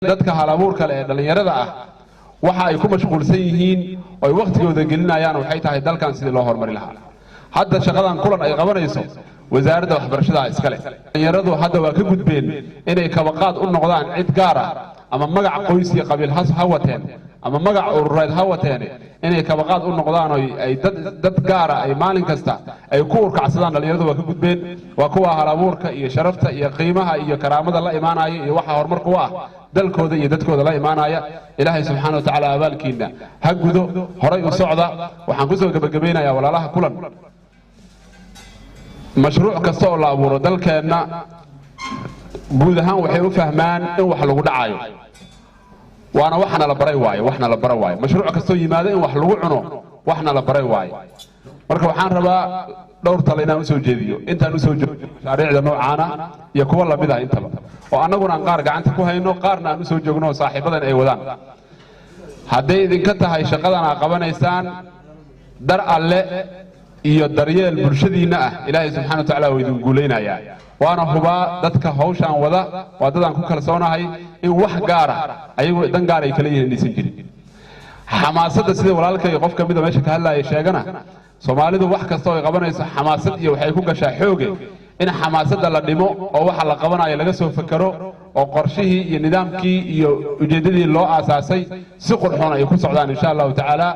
dadka halabuurka leh dhalinyarada ah waxa ay ku mashquulsan yihiin oo ay waqtigooda gelinayaan waxay tahay dalkan sidii loo horumari lahaa hadda shaqadan kulan ay qabanayso wasaaradda waxbarashada iska leh dhalinyaradu hadda waa ka gudbeen inay kabaqaad u noqdaan cid gaar ah ama magac qoys iyo qabiil ha wateen ama magac urureed ha wateen inay kabaqaad u noqdaan oo ay dad gaar ah ay maalin kasta ay ku urkacsadaan dhalinyaradu waa ka gudbeen waa kuwa halabuurka iyo sharafta iyo qiimaha iyo karaamada la imaanaya iyo waxa horumar ku ah dalkooda iyo dadkooda la imaanaya ilaahay subxaanahu wa ta'ala abaalkiina ha gudo horay u socda waxaan ku soo gabagabeynayaa walaalaha kulan mashruuc kasta oo la abuuro dalkeena guud ahaan waxay u fahmaan in wax lagu dhacayo waana waxna la baray waayo mashruuc kasta oo yimaado in wax lagu cuno waxna la baray waayo marka waxaan rabaa dhowr talo inaan u soo jeediyo intaan u soo jeediyo mashaariicda noocaana iyo kuwa lamid ah intaba oo annaguna aan qaar gacanta ku hayno qaarna aan u soo joogno saaxiibadan ay wadaan hadday idinka tahay shaqadan aad qabanaysaan dar alle iyo daryeel bulshadiina ah ilaahay subxaanahu wa ta'ala waa idin guuleynaya waana hubaa dadka hawshan wada waa dadaan ku kalsoonahay in wax gaar ah ayagu dan gaar ay kala yeelanaysan jirin xamaasadda sida walaalkay qof ka mid ah meesha ka hadlaaya sheegana Soomaalidu wax kasta oo ay qabanayso xamaasad iyo waxay ku gashaa xooge in xamaasadda la dhimo oo waxa la qabanayo laga soo fakaro oo qorshihii iyo nidaamkii iyo ujeedadii loo aasaasay si qurxoon ay ku socdaan insha Allah ta'ala